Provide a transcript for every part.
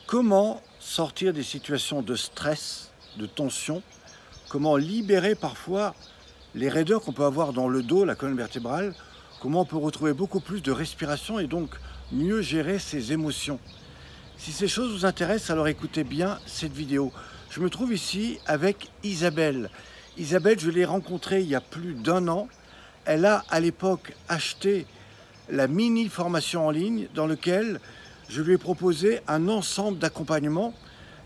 Comment sortir des situations de stress, de tension? Comment libérer parfois les raideurs qu'on peut avoir dans le dos, la colonne vertébrale? Comment on peut retrouver beaucoup plus de respiration et donc mieux gérer ses émotions? Si ces choses vous intéressent, alors écoutez bien cette vidéo. Je me trouve ici avec Isabelle. Isabelle, je l'ai rencontrée il y a plus d'1 an. Elle a à l'époque acheté la mini formation en ligne dans laquelle je lui ai proposé un ensemble d'accompagnements.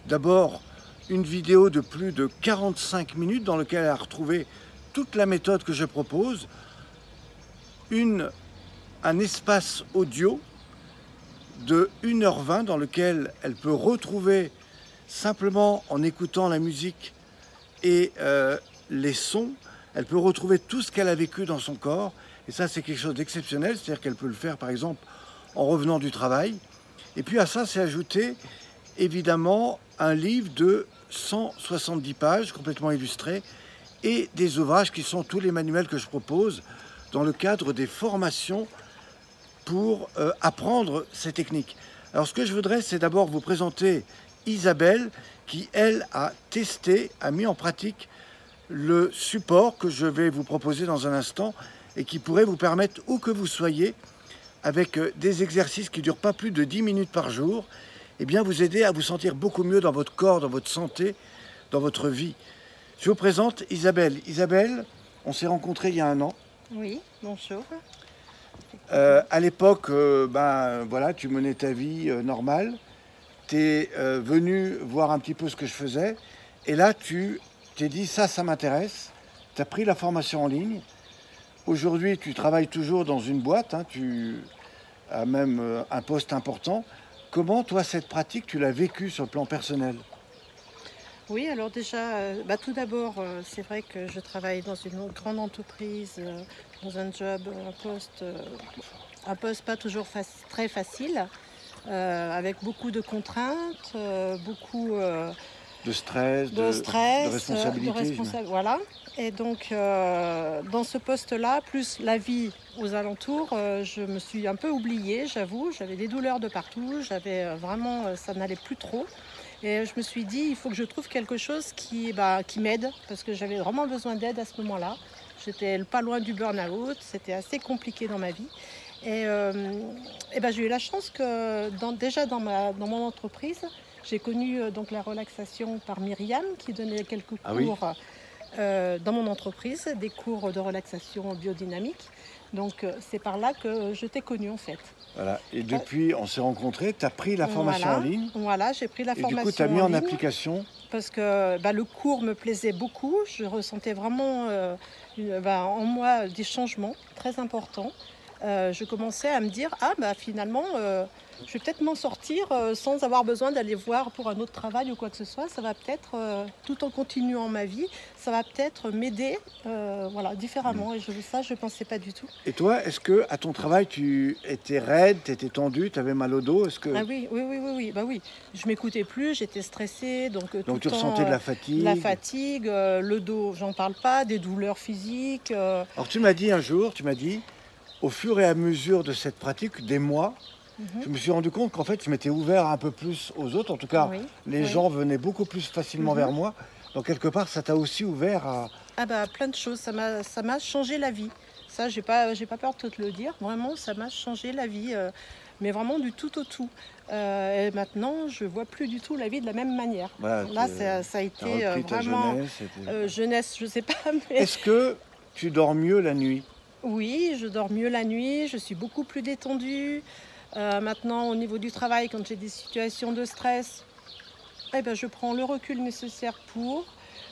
D'abord, une vidéo de plus de 45 minutes dans laquelle elle a retrouvé toute la méthode que je propose, un espace audio de 1h20 dans lequel elle peut retrouver, simplement en écoutant la musique et les sons, elle peut retrouver tout ce qu'elle a vécu dans son corps. Et ça, c'est quelque chose d'exceptionnel, c'est-à-dire qu'elle peut le faire, par exemple, en revenant du travail. Et puis à ça, c'est ajouté, évidemment, un livre de 170 pages, complètement illustré, et des ouvrages qui sont tous les manuels que je propose dans le cadre des formations pour apprendre ces techniques. Alors, ce que je voudrais, c'est d'abord vous présenter Isabelle, qui, elle, a testé, a mis en pratique le support que je vais vous proposer dans un instant et qui pourrait vous permettre, où que vous soyez, avec des exercices qui ne durent pas plus de 10 minutes par jour, eh bien vous aider à vous sentir beaucoup mieux dans votre corps, dans votre santé, dans votre vie. Je vous présente Isabelle. Isabelle, on s'est rencontrés il y a 1 an. Oui, bonjour. À l'époque, voilà, tu menais ta vie normale. Tu es venu voir un petit peu ce que je faisais. Et là, tu t'es dit, ça m'intéresse. Tu as pris la formation en ligne. Aujourd'hui, tu travailles toujours dans une boîte, hein, tu as même un poste important. Comment, toi, cette pratique, tu l'as vécue sur le plan personnel? Oui, alors déjà, tout d'abord, c'est vrai que je travaille dans une grande entreprise, dans un job, un poste pas toujours très facile, avec beaucoup de contraintes, beaucoup De stress, de stress, de responsabilité. voilà. Et donc, dans ce poste-là, plus la vie aux alentours, je me suis un peu oubliée, j'avoue. J'avais des douleurs de partout, j'avais vraiment, ça n'allait plus trop. Et je me suis dit, il faut que je trouve quelque chose qui m'aide, parce que j'avais vraiment besoin d'aide à ce moment-là. J'étais pas loin du burn-out, c'était assez compliqué dans ma vie. Et j'ai eu la chance que déjà dans mon entreprise, j'ai connu donc la relaxation par Myriam qui donnait quelques cours dans mon entreprise, des cours de relaxation biodynamique. Donc c'est par là que je t'ai connue en fait. Voilà. Et depuis, on s'est rencontrés, tu as pris la formation en ligne. Voilà, j'ai pris la formation en ligne. Et du coup, tu as mis en application. Parce que le cours me plaisait beaucoup. Je ressentais vraiment en moi des changements très importants. Je commençais à me dire, finalement, je vais peut-être m'en sortir sans avoir besoin d'aller voir pour un autre travail ou quoi que ce soit. Ça va peut-être, tout en continuant ma vie, ça va peut-être m'aider différemment. Et ça, je ne pensais pas du tout. Et toi, est-ce que à ton travail, tu étais raide, tu étais tendue, tu avais mal au dos? Ah oui. Je m'écoutais plus, j'étais stressée. Donc tu ressentais de la fatigue? La fatigue, le dos, j'en parle pas, des douleurs physiques. Alors tu m'as dit un jour, au fur et à mesure de cette pratique, des mois, je me suis rendu compte qu'en fait, je m'étais ouvert un peu plus aux autres. En tout cas, les gens venaient beaucoup plus facilement vers moi. Donc, quelque part, ça t'a aussi ouvert à... plein de choses. Ça m'a changé la vie. Ça, j'ai pas peur de te le dire. Vraiment, ça m'a changé la vie. Mais vraiment du tout au tout. Et maintenant, je vois plus du tout la vie de la même manière. Voilà, là, ça a été vraiment... jeunesse, je sais pas. Mais... Est-ce que tu dors mieux la nuit? Oui, je dors mieux la nuit, je suis beaucoup plus détendue. Maintenant, au niveau du travail, quand j'ai des situations de stress, je prends le recul nécessaire pour.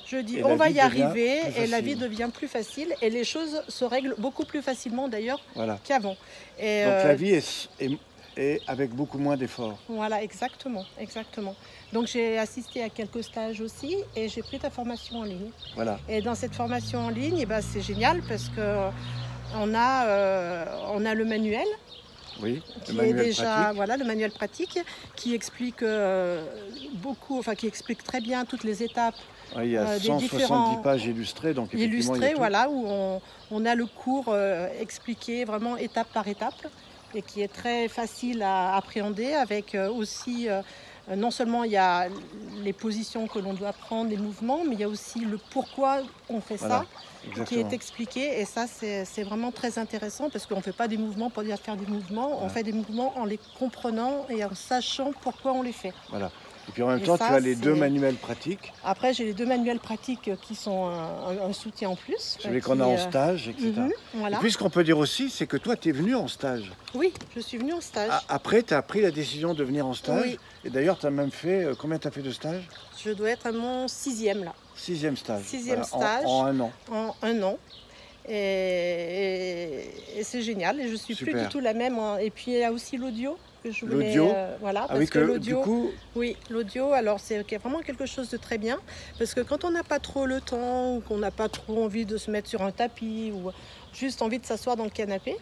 Je dis, on va y arriver, et la vie devient plus facile. Et les choses se règlent beaucoup plus facilement, d'ailleurs, qu'avant. Donc, la vie est avec beaucoup moins d'efforts. Voilà, exactement. Donc, j'ai assisté à quelques stages aussi, et j'ai pris ta formation en ligne. Voilà. Et dans cette formation en ligne, c'est génial, parce que... on a le manuel, le manuel pratique qui explique qui explique très bien toutes les étapes. Il y a 170 pages illustrées, donc effectivement, où on a le cours expliqué vraiment étape par étape et qui est très facile à appréhender, avec aussi Non seulement il y a les positions que l'on doit prendre, les mouvements, mais il y a aussi le pourquoi on fait Voilà, ça, qui est expliqué. Et ça, c'est vraiment très intéressant parce qu'on ne fait pas des mouvements pour dire faire des mouvements, on fait des mouvements en les comprenant et en sachant pourquoi on les fait. Voilà. Et puis en même temps, tu as les 2 manuels pratiques. Après, j'ai les 2 manuels pratiques qui sont un soutien en plus. Celui qu'on a en stage, etc. Voilà. Et puis ce qu'on peut dire aussi, c'est que toi, tu es venu en stage. Oui, je suis venue en stage. Après, tu as pris la décision de venir en stage. Oui. Et d'ailleurs, tu as même fait... combien tu as fait de stages? Je dois être à mon 6e là. 6e stage. 6e stage. En 1 an. En 1 an. Et c'est génial. Et je suis plus du tout la même. Et puis il y a aussi l'audio. L'audio, voilà, parce que l'audio, du coup... Oui, l'audio, alors c'est vraiment quelque chose de très bien, parce que quand on n'a pas trop le temps, ou qu'on n'a pas trop envie de se mettre sur un tapis, ou juste envie de s'asseoir dans le canapé,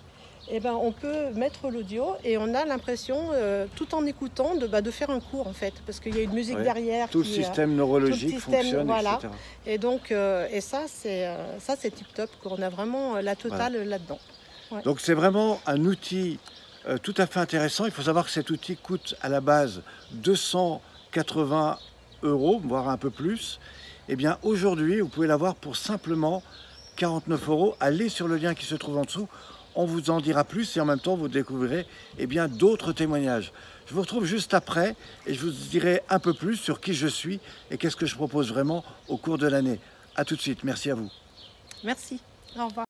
eh ben, on peut mettre l'audio et on a l'impression, tout en écoutant, de faire un cours en fait, parce qu'il y a une musique derrière. Tout le système neurologique fonctionne, voilà. etc. Et donc, et ça c'est tip top, qu'on a vraiment la totale là-dedans. Ouais. Donc c'est vraiment un outil tout à fait intéressant. Il faut savoir que cet outil coûte à la base 280 €, voire un peu plus. Eh bien aujourd'hui, vous pouvez l'avoir pour simplement 49 €. Allez sur le lien qui se trouve en dessous. On vous en dira plus et en même temps, vous découvrirez d'autres témoignages. Je vous retrouve juste après et je vous dirai un peu plus sur qui je suis et qu'est-ce que je propose vraiment au cours de l'année. A tout de suite. Merci à vous. Merci. Au revoir.